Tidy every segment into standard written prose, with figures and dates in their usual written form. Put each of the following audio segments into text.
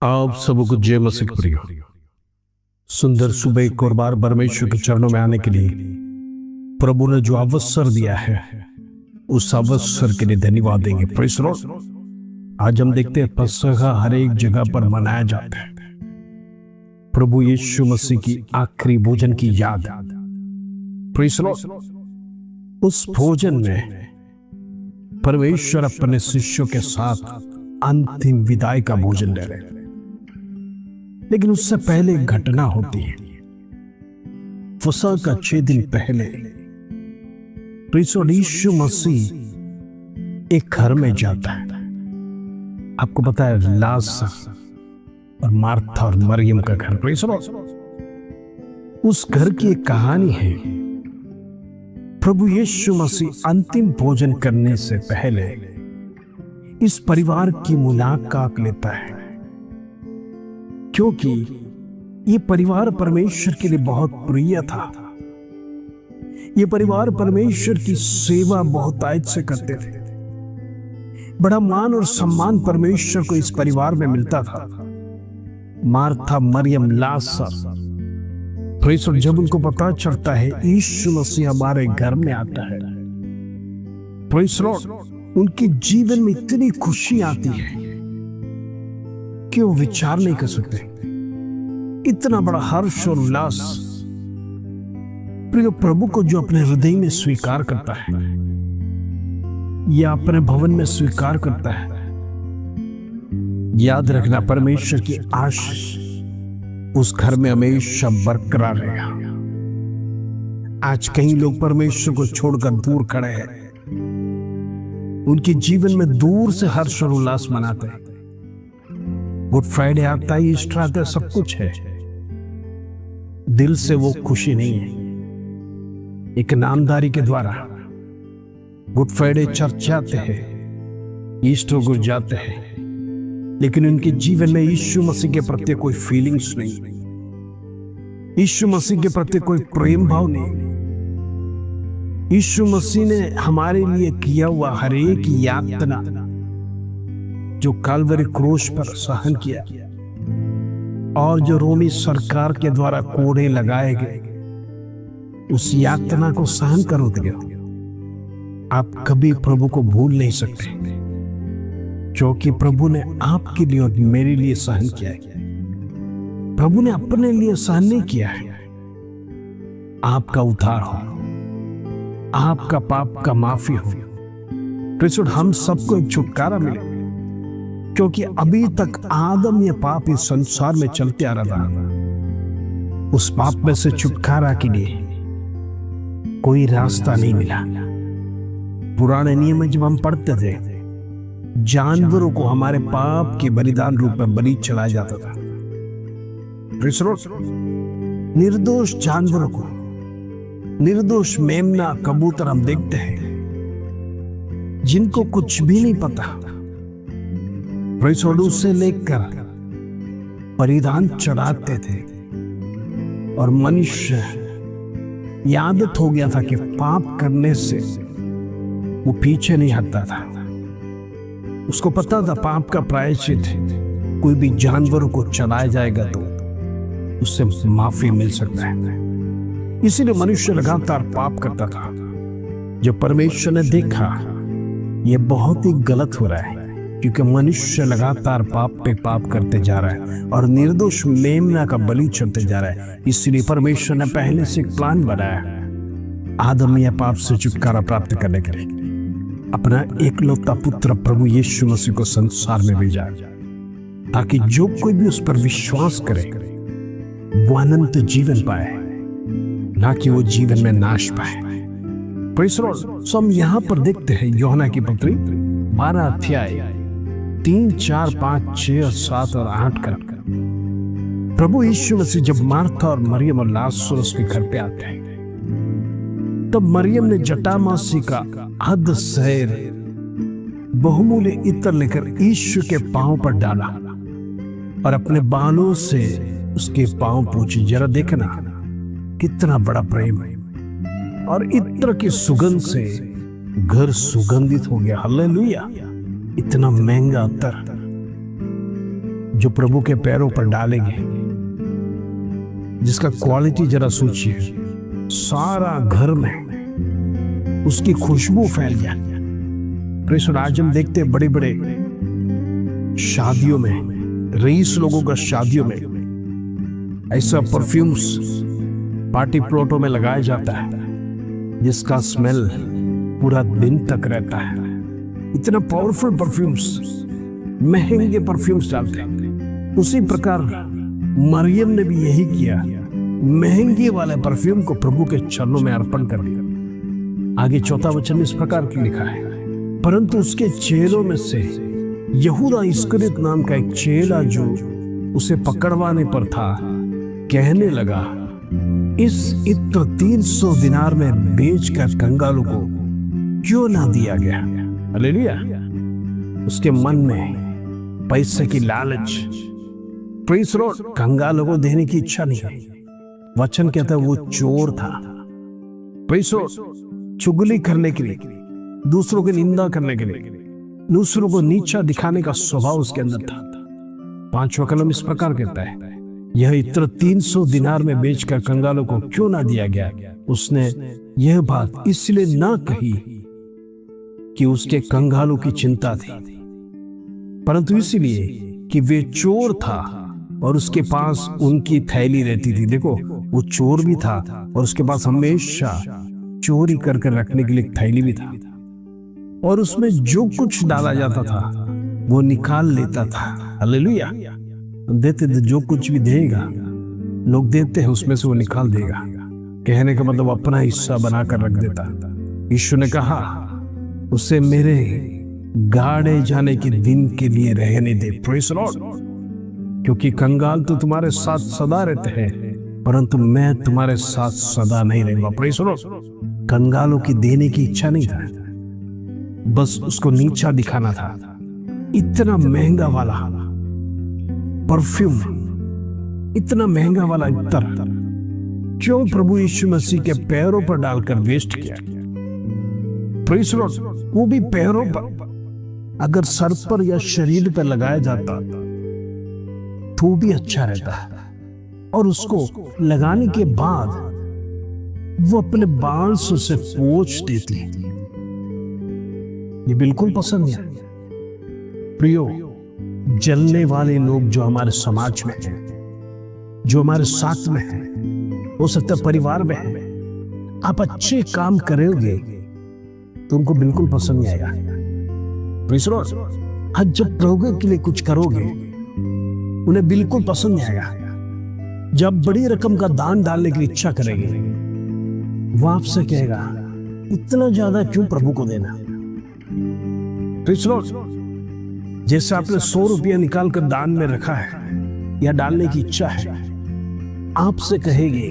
आप सबको जय मसीह प्रियो। सुंदर सुबह एक और बार परमेश्वर के चरणों में आने के लिए प्रभु ने जो अवसर दिया है, उस अवसर के लिए धन्यवाद देंगे। Praise Lord. आज हम देखते हैं पसखा हर एक जगह पर मनाया जाता है। प्रभु यीशु मसीह की आखिरी भोजन की याद। Praise Lord. उस भोजन में परमेश्वर अपने शिष्यों के साथ अंतिम विदाई का भोजन ले रहे हैं, लेकिन उससे पहले एक घटना होती है। फसह का 6 दिन पहले यीशु मसीह एक घर में जाता है। आपको पता है, लाजर और मार्था और मरियम का घर। उस घर की एक कहानी है। प्रभु यीशु मसीह अंतिम भोजन करने से पहले इस परिवार की मुलाकात लेता है, क्योंकि ये परिवार परमेश्वर के लिए बहुत प्रिय था। ये परिवार परमेश्वर की सेवा बहुत आयत से करते थे। बड़ा मान और सम्मान परमेश्वर को इस परिवार में मिलता था। मार्था, मरियम, लाजर। जब उनको पता चलता है यीशु मसीह हमारे घर में आता है, प्रेज़ लॉर्ड, उनके जीवन में इतनी खुशी आती है कि वो विचार नहीं कर सकते। इतना बड़ा हर्ष और उल्लास प्रिय प्रभु को जो अपने हृदय में स्वीकार करता है या अपने भवन में स्वीकार करता है, याद रखना परमेश्वर की आशीष उस घर में हमेशा बरकरार रहेगा। आज कई लोग परमेश्वर को छोड़कर दूर खड़े हैं। उनके जीवन में दूर से हर्ष और उल्लास मनाते हैं। गुड फ्राइडे आता है, ईस्टर आता है, सब कुछ है, दिल से वो खुशी नहीं है। एक नामधारी के द्वारा गुड फ्राइडे चर्च जाते हैं, ईस्टर को जाते हैं, लेकिन उनके जीवन में यीशु मसीह के प्रति कोई फीलिंग्स नहीं, यीशु मसीह के प्रति कोई प्रेम भाव नहीं। यीशु मसीह ने हमारे लिए किया हुआ हर एक यातना जो काल्वरी क्रूस पर सहन किया और जो रोमी सरकार के द्वारा कोड़े लगाए गए, उस यातना को सहन करोगे आप कभी प्रभु को भूल नहीं सकते, क्योंकि प्रभु ने आपके लिए और मेरे लिए सहन किया है। प्रभु ने अपने लिए सहन नहीं किया है। आपका उद्धार हो, आपका पाप का माफी हो, प्रेषित हम सबको एक छुटकारा मिले, क्योंकि अभी तक आदम ये पाप इस संसार में चलते आ रहा था। उस पाप में से छुटकारा के लिए कोई रास्ता नहीं मिला। पुराने नियम में जब हम पढ़ते थे, जानवरों को हमारे पाप के बलिदान रूप में बलि चढ़ाया जाता था। निर्दोष जानवरों को, निर्दोष मेमना, कबूतर हम देखते हैं जिनको कुछ भी नहीं पता, से लेकर बलिदान चढ़ाते थे। और मनुष्य आदत हो गया था कि पाप करने से वो पीछे नहीं हटता था। उसको पता था पाप का प्रायश्चित कोई भी जानवरों को चलाया जाएगा तो उससे माफी मिल सकता है। इसीलिए मनुष्य लगातार पाप करता था। जब परमेश्वर ने देखा यह बहुत ही गलत हो रहा है, क्योंकि मनुष्य लगातार पाप पे पाप करते जा रहा है और निर्दोष मेमना का बलि चढ़ते जा रहा है, इसलिए परमेश्वर ने पहले से एक प्लान बनाया आदम या पाप से छुटकारा प्राप्त करने के लिए अपना एकलौता पुत्र प्रभु यीशु मसीह को संसार में भेजा, ताकि जो कोई भी उस पर विश्वास करे वो अनंत जीवन पाए, ना कि वो जीवन में नाश पाए। Praise Lord. सो हम यहाँ पर देखते हैं यूहन्ना की पत्री 12 अध्याय 3, 4, 5, 6 और 7 और 8 कर प्रभु यीशु मसीह जब मार्था और मरियम और लाजर उसके घर पे आते हैं, तब मरियम ने जटामासी का हद शहर बहुमूल्य इत्र लेकर यीशु के पांव पर डाला और अपने बालों से उसके पांव पोंछे। जरा देखना कितना बड़ा प्रेम है। और इत्र की सुगंध से घर सुगंधित हो गया। हालेलुया। इतना महंगा अत्तर जो प्रभु के पैरों पर डालेंगे, जिसका क्वालिटी जरा सोचिए, सारा घर में उसकी खुशबू फैल जाए। आज हम देखते हैं बड़े बड़े शादियों में, रईस लोगों का शादियों में ऐसा परफ्यूम्स पार्टी प्लॉटों में लगाया जाता है जिसका स्मेल पूरा दिन तक रहता है। इतना पावरफुल परफ्यूम्स, महंगे परफ्यूम्स डालते हैं। उसी प्रकार मरियम ने भी यही किया, महंगे वाले परफ्यूम को प्रभु के चरणों में अर्पण कर दिया। आगे 4 वचन इस प्रकार की लिखा है, परंतु उसके चेलों में से यहूदा इस्करियोत नाम का एक चेला जो उसे पकड़वाने पर था, कहने लगा, इस इत्र 300 दिनार में बेचकर कंगालों को क्यों ना दिया गया। हालेलुया। उसके मन में पैसे की लालच, प्रेज़ द लॉर्ड, कंगालों को देने की इच्छा नहीं है। वचन कहता है वो चोर था। प्रेज़ द लॉर्ड, चुगली करने के लिए, दूसरों की निंदा करने के लिए, दूसरों को नीचा दिखाने का स्वभाव उसके अंदर था। 5वां कलम इस प्रकार कहता है, यह इत्र 300 दिनार में बेचकर कंगालों को क्यों ना दिया गया। उसने यह बात इसलिए ना कही कि उसके कंगालों की चिंता थी, परंतु इसलिए कि वे चोर था और उसके पास उनकी थैली रहती थी। देखो, वो चोर भी था और उसके पास हमेशा चोरी करके रखने के लिए थैली भी था, और उसमें जो कुछ डाला जाता था वो निकाल लेता था। हालेलुया। देते थे, जो कुछ भी देगा लोग देते हैं, उसमें से वो निकाल देगा। कहने का मतलब अपना हिस्सा बनाकर रख देता। यीशु ने कहा, उसे मेरे गाड़े जाने के दिन के लिए रहने दे। प्रेज़ द लॉर्ड, क्योंकि कंगाल तो तुम्हारे साथ सदा रहते हैं, परंतु मैं तुम्हारे साथ सदा नहीं रहूंगा। Praise the Lord. कंगालों की देने की इच्छा नहीं था, बस उसको नीचा दिखाना था। इतना महंगा वाला परफ्यूम, इतना महंगा वाला इत्र क्यों प्रभु यीशु मसीह के पैरों पर डालकर वेस्ट किया। Praise the Lord. वो भी पैरों पर, अगर सर पर या शरीर पर लगाया जाता तो भी अच्छा रहता है, और उसको लगाने के बाद वो अपने बाल से उसे पोंछ देती। ये बिल्कुल पसंद नहीं। प्रियो, जलने वाले लोग जो हमारे समाज में हैं, जो हमारे साथ में हैं, हो सकता है परिवार में है, आप अच्छे काम करोगे तो उनको बिल्कुल पसंद नहीं आएगा। Praise the Lord. आज जब प्रभु के लिए कुछ करोगे उन्हें बिल्कुल पसंद नहीं आएगा। जब बड़ी रकम का दान डालने की इच्छा करेंगे, वो आपसे कहेगा, इतना ज्यादा क्यों प्रभु को देना। Praise the Lord. जैसे आपने 100 रुपया निकाल कर दान में रखा है या डालने की इच्छा है, आपसे कहेंगे,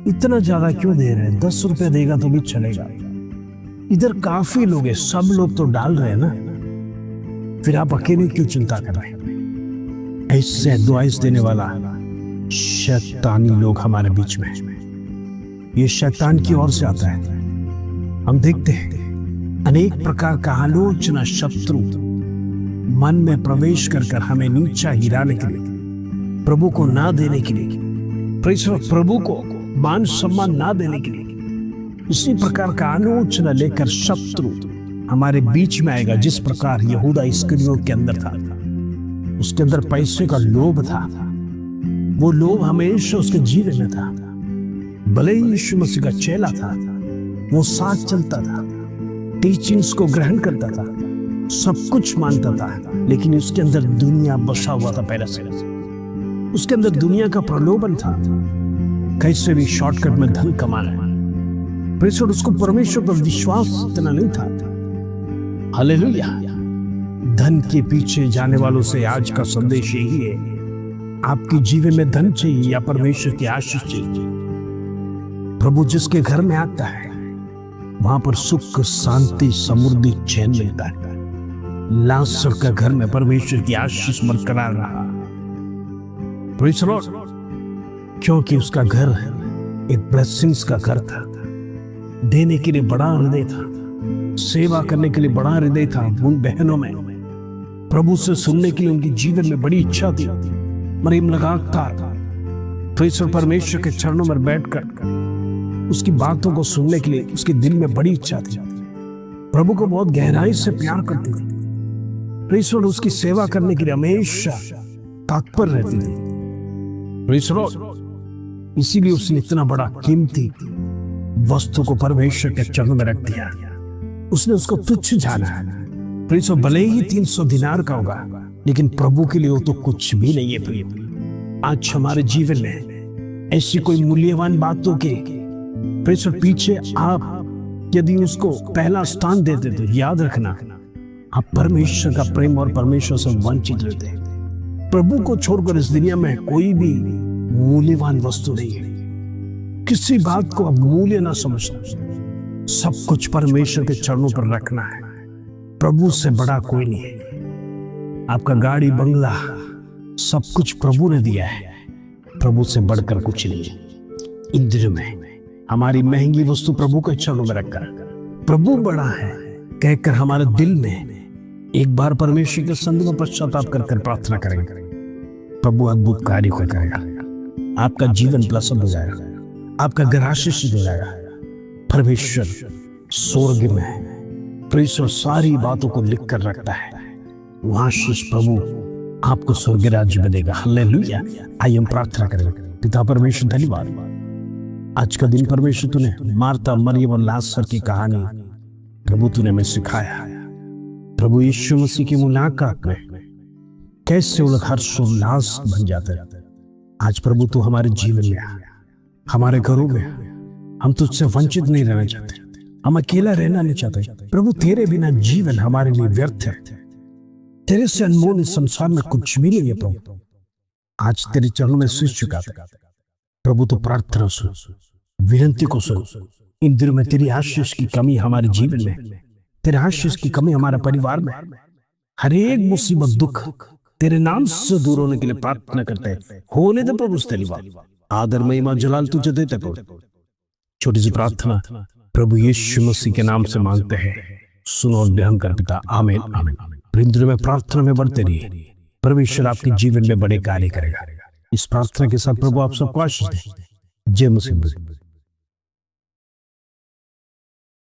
इतना ज्यादा क्यों दे रहे हैं, 10 रुपया देगा तो भी चलेगा। इधर काफी लोग हैं, सब लोग तो डाल रहे हैं ना, फिर आप अकेले क्यों चिंता कर रहे हैं। ऐसे एडवाइस देने वाला शैतानी लोग हमारे बीच में, ये शैतान की ओर से आता है। हम देखते हैं अनेक प्रकार का आलोचना शत्रु मन में प्रवेश कर हमें नीचा गिराने के लिए, प्रभु को ना देने के लिए, प्रभु को मान सम्मान ना देने के लिए, इसी प्रकार का आलोचना लेकर शत्रु हमारे बीच में आएगा। जिस प्रकार यहूदा इस्करियोत के अंदर था, उसके अंदर पैसे का लोभ था, वो लोभ हमेशा उसके जीवन में था। भले ही यीशु मसीह का चेला था, वो साथ चलता था, टीचिंग्स को ग्रहण करता था, सब कुछ मानता था, लेकिन उसके अंदर दुनिया बसा हुआ था। पहले से उसके अंदर दुनिया का प्रलोभन था, कैसे भी शॉर्टकट में धन कमाना है। उसको परमेश्वर पर विश्वास इतना नहीं था। हालेलुया। धन के पीछे जाने वालों से आज का संदेश यही है, आपके जीवन में धन चाहिए या परमेश्वर की आशीष चाहिए। प्रभु जिसके घर में आता है वहां पर सुख, शांति, समृद्धि, चैन मिलता है। लाजर का घर में परमेश्वर की आशीष बरकरार रहा। Praise the Lord. क्योंकि उसका घर एक ब्लेसिंग्स का घर था, देने के लिए बड़ा हृदय था, सेवा करने के लिए बड़ा हृदय था उन बहनों में, प्रभु से सुनने के लिए उनके जीवन में बड़ी इच्छा थी। मरियम लगातार तो ईश्वर परमेश्वर के चरणों में बैठकर उसकी बातों को सुनने के लिए उसके दिल में बड़ी इच्छा थी। प्रभु को बहुत गहराई से प्यार करती थी। ईश्वर उसकी सेवा करने के लिए हमेशा तत्पर रहती थी। इसीलिए उसने इतना बड़ा कीमती वस्तु को परमेश्वर के चरणों में रख दिया। उसने उसको तुच्छ जाना है। भले ही 300 दिनार का होगा, लेकिन प्रभु के लिए वो तो कुछ भी नहीं है। प्रिय, आज हमारे जीवन में ऐसी कोई मूल्यवान बातों के पीछे आप यदि उसको पहला स्थान देते तो याद रखना आप परमेश्वर का प्रेम और परमेश्वर से वंचित रहते हैं। प्रभु को छोड़कर इस दुनिया में कोई भी मूल्यवान वस्तु नहीं है। किसी बात को आप मूल्य ना समझना, सब कुछ परमेश्वर के चरणों पर रखना है। प्रभु से बड़ा कोई नहीं है। आपका गाड़ी बंगला सब कुछ प्रभु ने दिया है, प्रभु से बढ़कर कुछ नहीं है। इंद्र में हमारी महंगी वस्तु प्रभु के चरणों में रखकर प्रभु बड़ा है कहकर हमारे दिल में एक बार परमेश्वर के संग में पश्चाताप कर प्रार्थना करेंगे। प्रभु अद्भुत कार्य को करेगा। आपका जीवन प्रसन्न हो जाएगा, आपका घर आशीषित हो जाएगा। परमेश्वर स्वर्ग में परमेश्वर सारी बातों को लिख कर रखता है। वहां आशीष प्रभु आपको स्वर्ग राज्य में देगा। हालेलुया। आइए हम प्रार्थना करेंगे। पिता परमेश्वर धन्यवाद, आज का दिन परमेश्वर तूने मार्ता मरियम और लाजर की कहानी प्रभु तूने हमें सिखाया। प्रभु यीशु मसीह की मुलाकात में कैसे वो लोग हर्षोल्लास बन जाते हैं। आज प्रभु तू हमारे जीवन में आ, हमारे घरों में हम तुझसे वंचित नहीं रहना चाहते, हम अकेला रहना नहीं चाहते। प्रभु तेरे बिना जीवन हमारे लिए व्यर्थ है। तेरे से अनमोल इस संसार में कुछ भी नहीं है। प्रभु आज तेरे चरणों में शीश झुकाते प्रभु तो प्रार्थना सुन, विनती को सुन। इन दिनों में तेरी आशीष की कमी हमारे जीवन में, तेरे आशीष की कमी हमारे परिवार में, हर एक मुसीबत दुख तेरे नाम से दूर होने के लिए प्रार्थना करते हैं। होने दे प्रभु तेरी बात, आदर महिमा जलाल तुझे देते प्रभु। छोटी सी प्रार्थना प्रभु यीशु मसीह के नाम से मांगते हैं, सुनो और ग्रहण कर पिता। आमीन आमीन। प्रिंद्र में प्रार्थना में बढ़ते रहिए, परमेश्वर आपके जीवन में बड़े कार्य करेगा। इस प्रार्थना के साथ प्रभु आप सबको आशीष दे। जय मसीह।